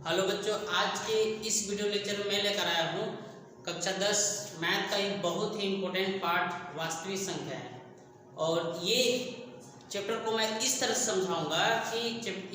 Hello बच्चों, आज के इस वीडियो लेक्चर में मैं लेकर आया हूँ कक्षा 10 मैथ का एक बहुत ही इम्पोर्टेंट पार्ट वास्तविक संख्या है। और ये चैप्टर को मैं इस तरह से समझाऊंगा कि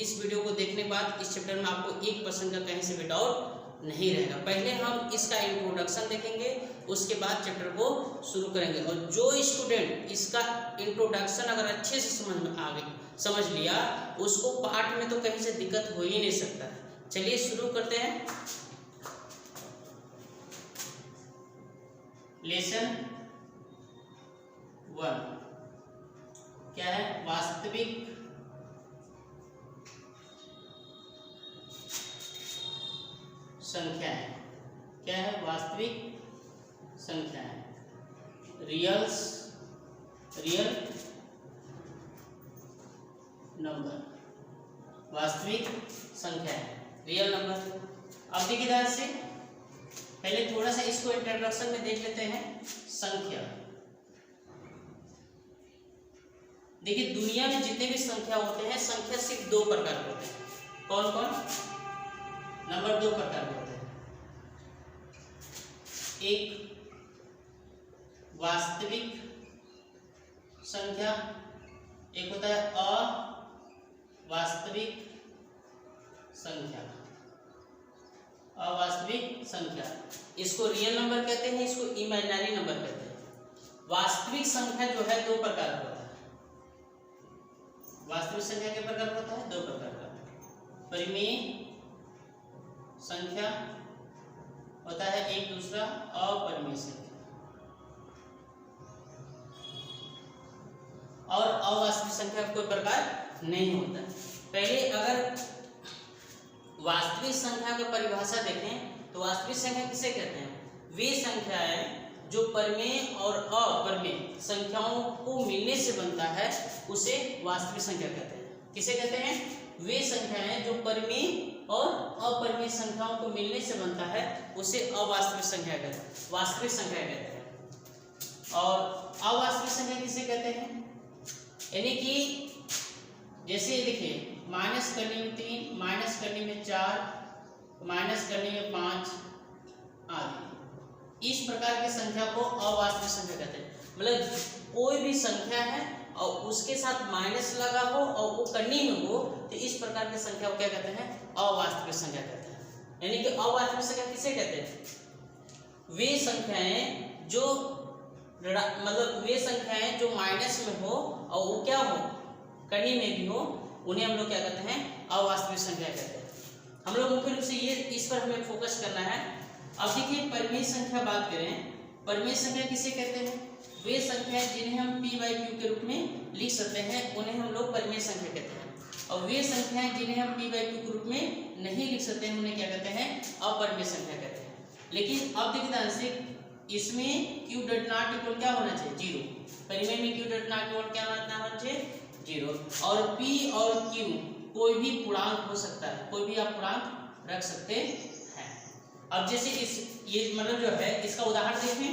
इस वीडियो को देखने के बाद इस चैप्टर में आपको 1% का कहीं से भी डाउट नहीं रहेगा। पहले हम इसका इंट्रोडक्शन देखेंगे, उसके बाद चैप्टर को शुरू करेंगे। और जो स्टूडेंट इसका इंट्रोडक्शन अगर अच्छे से समझ लिया, उसको पार्ट में तो कहीं से दिक्कत हो ही नहीं सकता है। चलिए शुरू करते हैं। लेसन 1 क्या है? वास्तविक संख्या है। क्या है? वास्तविक संख्या है। रियल नंबर वास्तविक संख्या है, रियल नंबर। अब देखिए ध्यान से, पहले थोड़ा सा इसको इंट्रोडक्शन में देख लेते हैं। संख्या, देखिए दुनिया में जितने भी संख्या होते हैं, संख्या सिर्फ दो प्रकार के होते हैं। कौन कौन? नंबर दो प्रकार के होते हैं। एक वास्तविक संख्या, एक होता है अवास्तविक संख्या। अवास्तविक संख्या, इसको रियल नंबर कहते हैं, इसको इमेजिनरी नंबर कहते हैं। वास्तविक संख्या जो है दो प्रकार का होता है। वास्तविक संख्या के प्रकार होता है दो प्रकार का। परिमेय संख्या होता है एक, दूसरा अपरिमेय संख्या। और अवास्तविक संख्या का कोई प्रकार नहीं होता है। पहले अगर वास्तविक संख्या की परिभाषा देखें तो वास्तविक संख्या किसे कहते हैं? वे संख्याएं जो परिमेय और अपरिमेय संख्याओं को मिलने से बनता है, उसे वास्तविक संख्या कहते हैं। किसे कहते हैं? वे संख्याएं जो परिमेय और अपरिमेय संख्याओं को मिलने से बनता है, उसे अवास्तविक संख्या कहते हैं, वास्तविक संख्या कहते हैं। और अवास्तविक संख्या किसे कहते हैं? यानी कि जैसे देखिए, माइनस करने में 3, माइनस करने में 4, माइनस करने में 5 आदि, इस प्रकार की संख्या को अवास्तविक संख्या कहते हैं। मतलब कोई भी संख्या है और उसके साथ माइनस लगा हो और वो करनी में हो, तो इस प्रकार की संख्या को क्या कहते हैं? अवास्तविक संख्या कहते हैं। यानी कि अवास्तविक संख्या किसे कहते हैं? वे संख्याएं जो वे संख्याएं जो माइनस में हो और वो क्या हो, करनी में भी हो, उन्हें हम लोग क्या कहते हैं? अवास्तविक संख्या कहते हैं। हम लोग मुख्य रूप से ये इस पर हमें फोकस करना है। अब देखिए, परिमेय संख्या बात करें, परिमेय संख्या किसे कहते हैं? वे संख्याएं जिन्हें हम p/q के रूप में लिख सकते हैं, उन्हें हम लोग परिमेय संख्या कहते हैं। और वे संख्याएं जिन्हें हम p/q के रूप में नहीं लिख सकते हैं, उन्हें क्या कहते हैं? अपरिमेय संख्या कहते हैं। लेकिन अब देखिए ध्यान से, इसमें q डॉट नॉट इक्वल क्या होना चाहिए? 0। परिमेय में q डॉट नॉट इक्वल क्या होना चाहिए? 0। और p और q कोई भी पूर्णांक हो सकता है, कोई भी आप पूर्णांक रख सकते हैं। अब जैसे ये मतलब जो है, इसका उदाहरण देखें।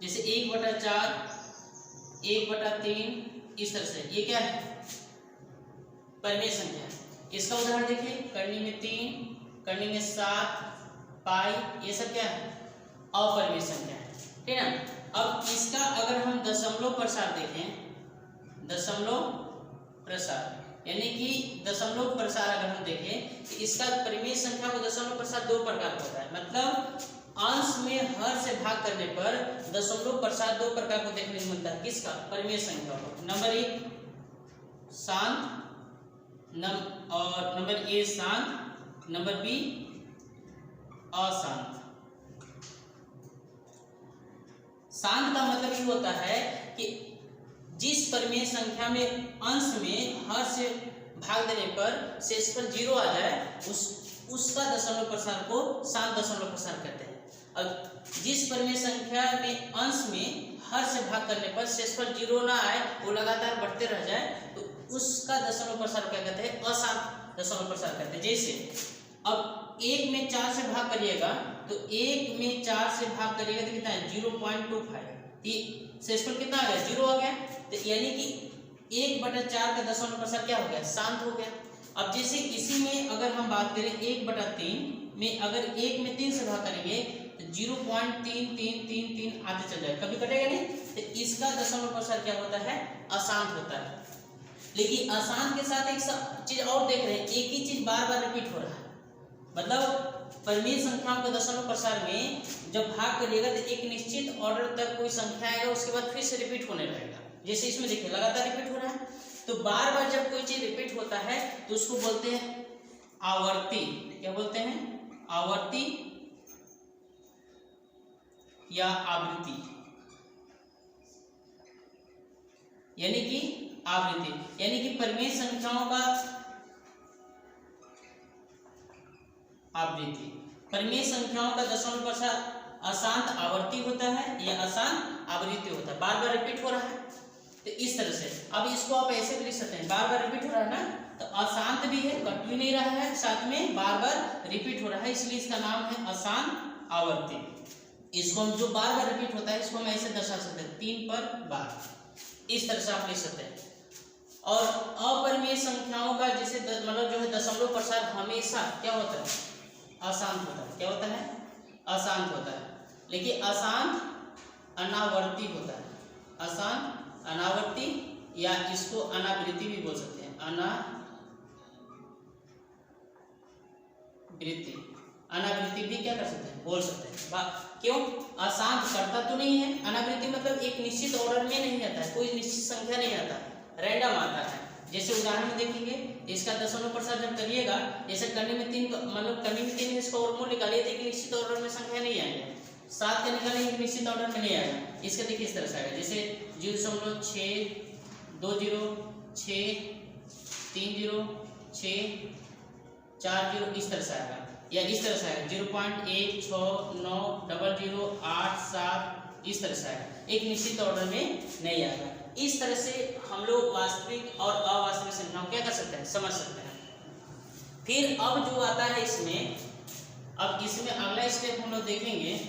जैसे 1/4, 1/3, इस तरह से, ये क्या है? परिमेय संख्या। इसका उदाहरण देखिए, करनी में 3, करनी में 7, पाई, ये सब क्या है? अपरिमेय संख्या है, ठीक है ना। अब इसका अगर हम दशमलव प्रसार देखें, दशमलव प्रसार, यानी कि दशमलव प्रसार अगर हम देखें तो इसका परिमेय संख्या को दशमलव प्रसार दो प्रकार का होता है। मतलब अंश में हर से भाग करने पर दशमलव प्रसार दो प्रकार को देखने को मिलता है। किसका? परिमेय संख्या को। नंबर 1 शांत, और नंबर ए शांत, नंबर बी अशांत। शांत का मतलब ये होता है कि जिस परिमेय संख्या में अंश में हर से भाग देने पर शेषफल 0 आ जाए, उसका दशमलव प्रसार को शांत दशमलव प्रसार कहते हैं। और जिस परिमेय संख्या में अंश में हर से भाग करने पर शेषफल 0 ना आए, वो लगातार बढ़ते रह जाए, तो उसका दशमलव प्रसार क्या कहते हैं? अशांत दशमलव प्रसार कहते हैं। जैसे अब 1 में 4 से भाग करिएगा, तो 1 में 4 से भाग करिएगा तो कितना है? 0.25। शेषफल कितना आ गया? 0 आ गया। तो यानी कि 1/4 का दशमलव प्रसार क्या हो गया? शांत हो गया। अब जैसे इसी में अगर हम बात करें 1/3 में, अगर 1 में 3 से भाग करेंगे तो 0.3333 आते चल जाएगा, कभी कटेगा नहीं। तो इसका दशमलव प्रसार क्या होता है, अशांत होता है। लेकिन अशांत के साथ एक चीज और देख रहे हैं, एक ही चीज बार बार रिपीट हो रहा है। मतलब परिमेय संख्याओं के दशमलव प्रसार में जब भाग करिएगा तो एक निश्चित ऑर्डर तक कोई संख्या आएगा, उसके बाद फिर से रिपीट होने लगेगा। जैसे इसमें देखिए लगातार रिपीट हो रहा है, तो बार बार जब कोई चीज रिपीट होता है तो उसको बोलते हैं आवर्ती। क्या बोलते हैं, आवर्ती या आवृत्ति, यानी कि आवृत्ति, यानी कि परिमेय संख्याओं का आवृत्ति, परिमेय संख्याओं का दशमलव प्रसार अशांत आवर्ती होता है या अशांत आवृत्ति होता है, बार बार रिपीट हो रहा है। तो इस तरह से अब इसको आप ऐसे भी लिख सकते हैं, बार बार रिपीट हो रहा है ना, तो अशांत भी है, कट भी नहीं रहा है, साथ में बार बार रिपीट हो रहा है, इसलिए इसका नाम है अशांत आवर्ती। इसको हम जो बार बार रिपीट होता है इसको हम ऐसे दर्शा सकते हैं 3 पर बार, इस तरह से आप लिख सकते हैं। और अपरिमेय संख्याओं का जैसे मतलब जो है दशमलव प्रसार हमेशा क्या होता है, अशांत होता है। क्या होता है, अशांत होता है। लेकिन अशांत अनावर्ती होता है, अशांत अनावर्ती, या इसको अनावृत्ति भी बोल सकते हैं, अनावृत्ति, अनावृत्ति भी क्या कर सकते हैं, बोल सकते हैं। क्यों, अशांत करता तो नहीं है, अनावृत्ति मतलब एक निश्चित ऑर्डर में नहीं आता है, कोई निश्चित संख्या नहीं आता है, रैंडम आता है। जैसे उदाहरण में देखेंगे, इसका दशमलव प्रसार जब करिएगा, जैसे करने में 3 मतलब करने में 3 इसका वर्गमूल निकालिए तो एक निश्चित ऑर्डर में संख्या नहीं आएगी, 7 का निकालेंगे निश्चित ऑर्डर में नहीं आएगा। इसका देखिए इस तरह से आएगा, जैसे 0.620 630 640 इस तरह से आएगा, या इस तरह से आएगा 0.1690008 इस तरह से आएगा, एक निश्चित ऑर्डर में नहीं आएगा। इस तरह से हम लोग वास्तविक और अवास्तविक संख्याओं क्या कर सकते हैं, समझ सकते हैं। फिर अब जो आता है इसमें, अब इसमें अगला स्टेप हम लोग देखेंगे,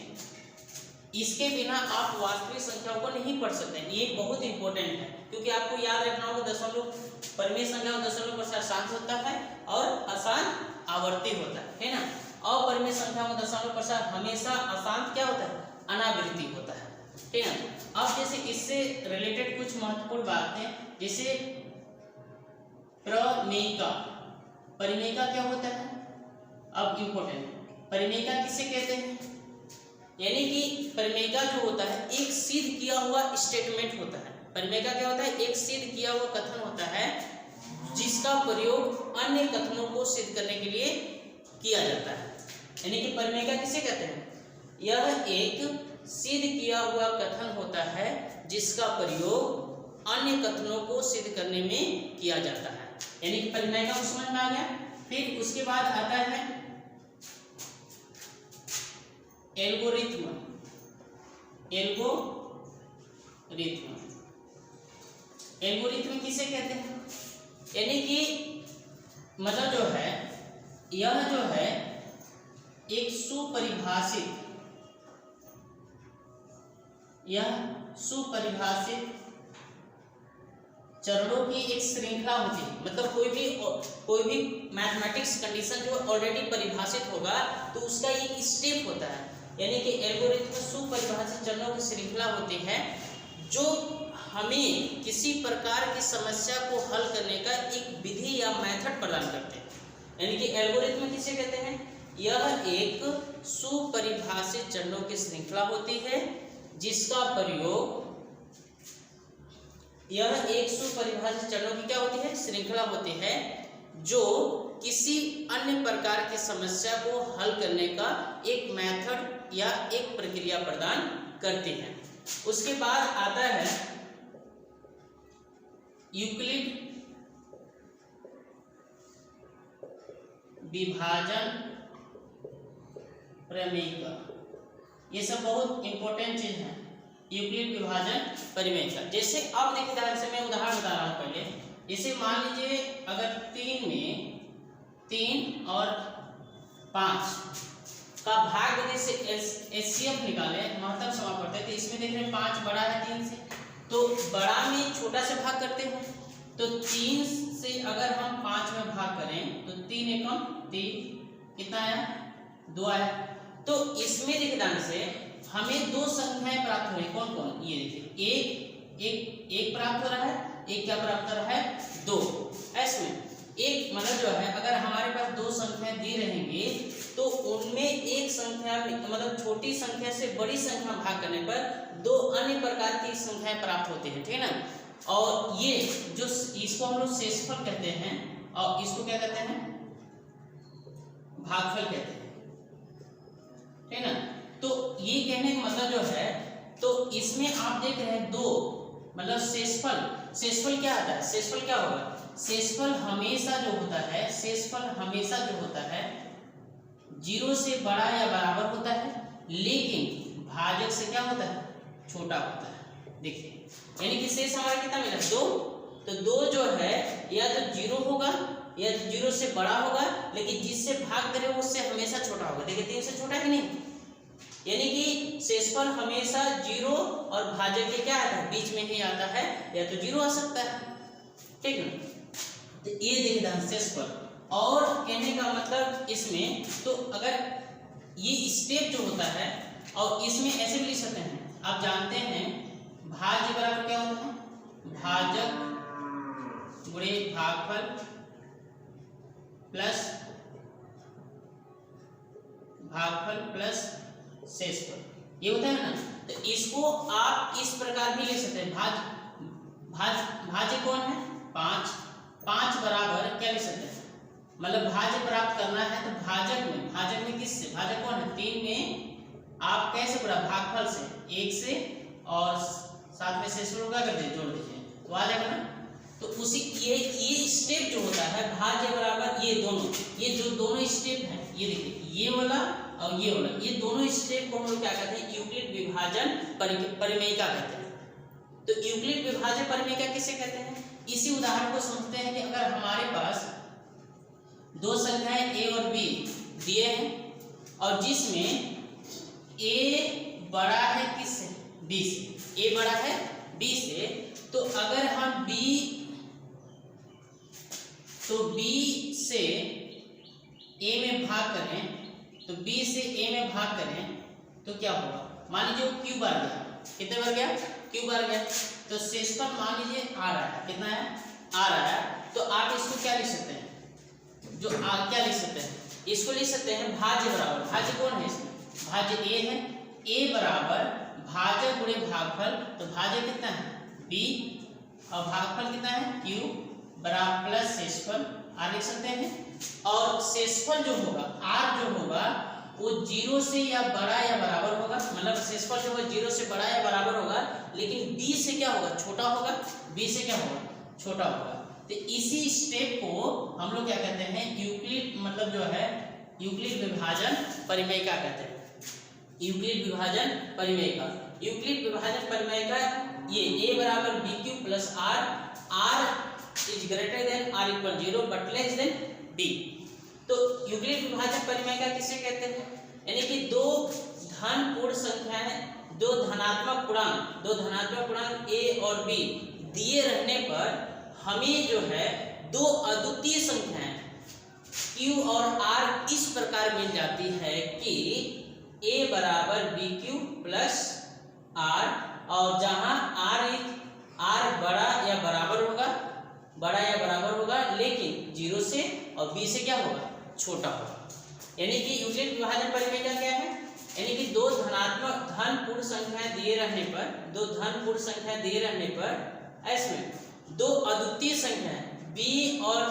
इसके बिना आप वास्तविक संख्याओं को नहीं पढ़ सकते हैं। ये बहुत इंपॉर्टेंट है, क्योंकि आपको याद रखना होगा दशमलव परिमेय संख्या का दशमलव प्रसार शांत होता है और अशांत आवर्ती होता है ना। अपरिमेय संख्या का दशमलव प्रसार हमेशा अशांत क्या होता है, अनावृत्ति होता है, ठीक है। अब जैसे इससे रिलेटेड कुछ महत्वपूर्ण बातें, जैसे प्रमेयिका, परिमेयिका क्या होता है, अब इंपॉर्टेंट, परिमेयिका किसे कहते हैं, यानी कि परिमेयिका जो होता है एक सिद्ध किया हुआ स्टेटमेंट होता है। परिमेयिका क्या होता है, एक सिद्ध किया हुआ कथन होता है जिसका प्रयोग अन्य कथनों को सिद्ध करने के लिए किया जाता है। यानी कि परिमेयिका किसे कहते हैं, यह एक सिद्ध किया हुआ कथन होता है जिसका प्रयोग अन्य कथनों को सिद्ध करने में किया जाता है। यानी कि परिमेयिका को समझ में आ गया। फिर उसके बाद आता है एल्गोरिथ्म। एल्गोरिथ्म, एल्गोरिथ्म किसे कहते हैं, यानी कि मतलब जो है, यह जो है एक सुपरिभाषित, यह सुपरिभाषित चरणों की एक श्रृंखला होती है। मतलब कोई भी मैथमेटिक्स कंडीशन जो ऑलरेडी परिभाषित होगा तो उसका एक स्टेप होता है। यानी कि एल्गोरिथ्म सुपरिभाषित चरणों की श्रृंखला होती है जो हमें किसी प्रकार की समस्या को हल करने का एक विधि या मेथड प्रदान करते हैं। यानी कि एल्गोरिथ्म किसे कहते हैं, यह एक सुपरिभाषित चरणों की श्रृंखला होती है जिसका प्रयोग, यह एक सुपरिभाषित चरणों की क्या होती है, श्रृंखला होती है जो किसी अन्य प्रकार की समस्या को हल करने का एक मेथड या एक प्रक्रिया प्रदान करती है। उसके बाद आता है यूक्लिड विभाजन प्रमेयिका। ये सब बहुत इंपॉर्टेंट चीज है, यूक्लिड विभाजन परिमेयिका। जैसे अब देखिए, मैं उदाहरण बता रहा हूँ पहले। जैसे मान लीजिए अगर 3 में 3 और 5 का भाग यदि से एचसीएफ निकाले, महत्तम समापन करते, तो इसमें देख रहे हैं 5 बड़ा है 3 से, तो बड़ा में छोटा से भाग करते हैं। तो 3 से अगर हम 5 में भाग करें तो 3 एकम 3 कितना आया 2 आया। तो इसमें देखिए ध्यान से हमें दो संख्याएं प्राप्त हो रही, कौन कौन, ये देखिए एक प्राप्त हो रहा है, एक क्या प्राप्त हो रहा है 2। ऐसे एक मतलब जो है अगर हमारे पास दो संख्याएं दी रहेंगी तो उनमें एक संख्या मतलब छोटी संख्या से बड़ी संख्या भाग करने पर दो अन्य प्रकार की संख्याएं प्राप्त होती है, ठीक है ना। और ये जो इसको हम लोग शेषफल कहते हैं और इसको क्या कहते हैं भागफल कहते हैं, ठीक है ना। तो ये कहने का मतलब जो है तो इसमें आप देख रहे हैं दो मतलब शेषफल क्या आता है, शेषफल क्या होगा, शेषफल हमेशा जो होता है, शेषफल हमेशा जो होता है 0 से बड़ा या बराबर होता है, लेकिन भाजक से क्या होता है छोटा होता है। देखिए यानी कि शेष हमारा कितना मिला 2, तो 2 जो है या तो 0 होगा या तो 0 से बड़ा होगा, लेकिन जिससे भाग करें उससे हमेशा छोटा होगा। देखिए 3 से छोटा है कि नहीं, यानी कि शेषफल हमेशा 0 और भाजक के क्या आता है बीच में ही आता है, या तो 0 आ सकता है, ठीक है। तो ये देखिए शेषफल, और कहने का मतलब इसमें तो अगर ये स्टेप जो होता है और इसमें ऐसे भी लिख सकते हैं, आप जानते हैं भाज्य बराबर क्या होता है, भाजक गुणे भागफल प्लस शेषफल, ये होता है ना। तो इसको आप इस प्रकार भी लिख सकते हैं, भाज्य कौन है 5 बराबर क्या लिख सकते हैं, मतलब भाज्य प्राप्त करना है तो भाजक में किससे, भाजक कौन है 3 में आप कैसे पूरा भागफल से 1 से और साथ में शेषफल क्या कर दीजिए जोड़ दीजिए तो आ जाएगा ना। तो उसी ये स्टेप जो होता है भाज्य बराबर ये जो दोनों स्टेप हैं, ये देखिए ये वाला और ये वाला, ये दोनों स्टेप को हम लोग क्या कहते हैं यूक्लिड विभाजन परिमेयिका कहते हैं। तो यूक्लिड विभाजन परिमेयिका किसे कहते हैं, इसी उदाहरण को समझते हैं कि अगर हमारे पास दो संख्याएं a और b दिए हैं और जिसमें a बड़ा है किससे b से, a बड़ा है b से, तो अगर हम b से a में भाग करें तो b से a में भाग करें तो क्या होगा, मान लीजिए q बार गया, कितने बार गया q बार गया, तो शेषफल मान लीजिए आ रहा है, कितना है आ रहा है, तो आप इसको क्या लिख सकते हैं, जो क्या लिख सकते हैं, इसको लिख सकते हैं भाज्य बराबर, भाज्य कौन है इसमें, भाज्य a है, a बराबर भाजक गुणे भागफल, तो भाजक कितना है b और भागफल कितना है q बराबर प्लस शेषफल r लिख सकते हैं। और शेषफल जो होगा r जो होगा वो 0 से या बड़ा या बराबर होगा, मतलब शेषफल जो होगा 0 से बड़ा या बराबर होगा, लेकिन b से क्या होगा छोटा होगा, b से क्या होगा छोटा होगा। तो इसी स्टेप को हम लोग क्या कहते हैं यूक्लिड मतलब जो है यूक्लिड विभाजन परिमेयिका कहते हैं, यूक्लिड विभाजन परिमेयिका। यूक्लिड विभाजन परिमेयिका ये a बराबर bq plus r is greater than r equal 0 but less than b। तो यूक्लिड विभाजन परिमेयिका किसे कहते हैं, यानी कि दो धन पूर्ण संख्याएं, दो धनात्मक पूर्णांक a और b दिए रहने पर हमें जो है दो अद्वितीय संख्याएं q और r इस प्रकार मिल जाती है कि a बराबर bq प्लस r, और जहां r बड़ा या बराबर होगा लेकिन 0 से और b से क्या होगा छोटा होगा। यानी कि यूक्लिड विभाजन परिमेयिका क्या है, यानी कि दो धन पूर्ण संख्याएं दिए रहने पर इसमें दो अद्वितीय संख्याएं b और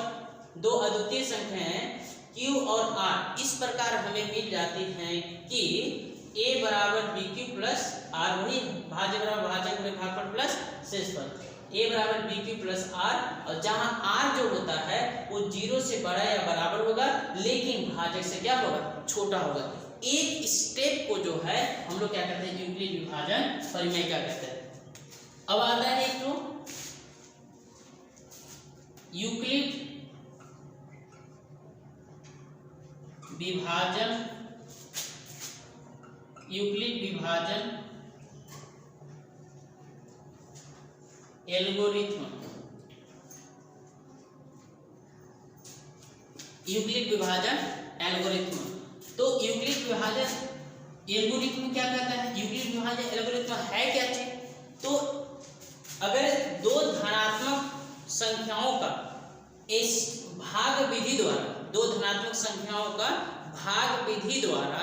दो अद्वितीय संख्याएं q और r इस प्रकार हमें मिल जाती हैं कि a बराबर bq प्लस r, वही भाज्य बराबर भाजक गुणे भागफल प्लस शेषफल, a बराबर bq प्लस r, और जहां r जो होता है वो 0 से बड़ा या बराबर होगा लेकिन भाजक से क्या होगा छोटा होगा। एक स्टेप को जो है हम लोग क्या कहते हैं यूक्लिड विभाजन परिमेयिका कहते हैं। अब आता है एक तो यूक्लिड विभाजन एल्गोरिथ्म। यूक्लिड विभाजन एल्गोरिथ्म। तो यूक्लिड विभाजन एल्गोरिथ्म क्या कहता है? यूक्लिड विभाजन एल्गोरिथ्म है क्या चीज? तो अगर दो धनात्मक संख्याओं का इस भाग विधि द्वारा, दो धनात्मक संख्याओं का भाग विधि द्वारा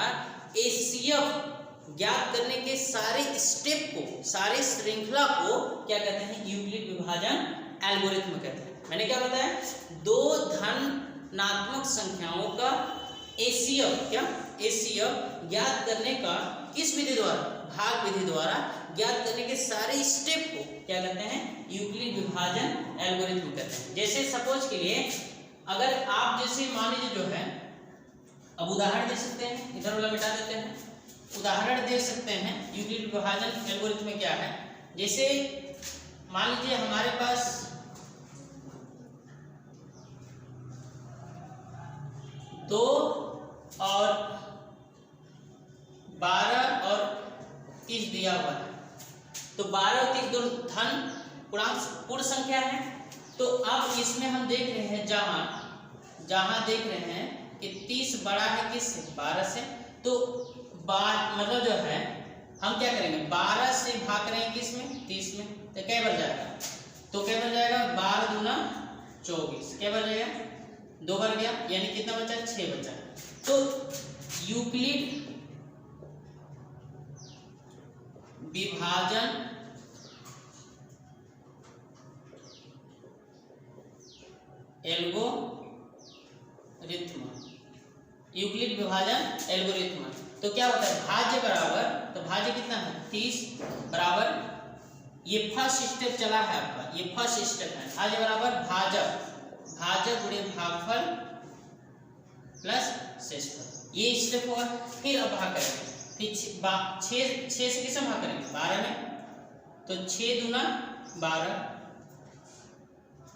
एचसीएफ ज्ञात करने के सारे स्टेप को, सारे श्रृंखला को क्या कहते हैं? यूक्लिड विभाजन एल्गोरिथ्म कहते हैं। मैंने क्या बताया? दो धनात्मक संख्याओं का एचसीएफ, क्या एचसीएफ ज्ञात करने का किस विधि द्वारा? भाग विधि द्वारा ज्ञात करने के सारे स्टेप को क्या कहते हैं? यूक्लिड विभाजन एल्गोरिथ्म कहते हैं। जैसे सपोज के लिए अगर आप जैसे मान लीजिए जो है, अब उदाहरण दे सकते हैं, इधर वाला मिटा देते हैं, उदाहरण दे सकते हैं यूक्लिड विभाजन एल्गोरिथ्म में क्या है। जैसे मान लीजिए हमारे पास 2 और 12 और 30 दिया हुआ है। तो 12 और 30 दोनों धन पूर्ण संख्या है। तो अब इसमें हम देख रहे हैं जहां देख रहे हैं कि 30 बड़ा है किससे? 12 से। तो मतलब जो है हम क्या करेंगे? 12 से भाग रहे हैं किसमें? 30 में। तो क्या बन जाएगा? तो क्या बन जाएगा? 12 दूना 24। क्या बन जाएगा? 2 बन गया, यानी कितना बचा? 6 बचा। तो यूक्लिड विभाजन एल्गोरिथ्म, यूक्लिड विभाजन एल्गोरिथ्म। तो क्या होता है? भाज्य बराबर, तो भाज्य कितना है? 30 बराबर, ये फर्स्ट स्टेप चला है आपका, ये फर्स्ट स्टेप है। भाज्य बराबर भाजक गुणे भागफल प्लस शेषफल, ये स्टेप होगा। फिर अब भाग करेंगे, फिर 6 से किसे भाग करेंगे? 12 में। तो 6 दूना 12,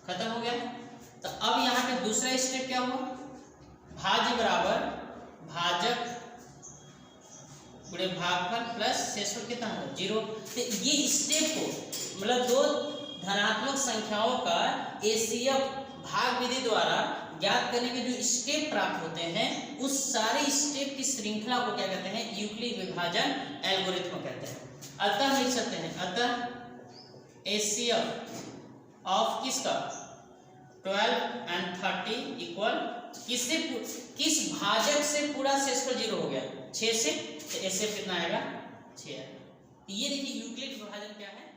खत्म हो गया। तो अब यहाँ पे दूसरा स्टेप क्या हुआ? भाज्य बराबर भाजक गुणे भागफल प्लस शेषफल कितना होगा? 0। तो ये स्टेप को, मतलब दो धनात्मक संख्याओं का एचसीएफ भाग विधि द्वारा ज्ञात करने के जो स्टेप प्राप्त होते हैं, उस सारे स्टेप की श्रृंखला को क्या कहते हैं? यूक्लिड विभाजन एल्गोरिथ्म कहते हैं। अतः लिख सकते हैं, अतः एचसीएफ ऑफ किसका? 12 and 30 इक्वल किससे? किस भाजक से पूरा शेषफल 0 हो गया? 6 से। तो एचसीएफ कितना आएगा? 6। ये देखिए यूक्लिड विभाजन क्या है?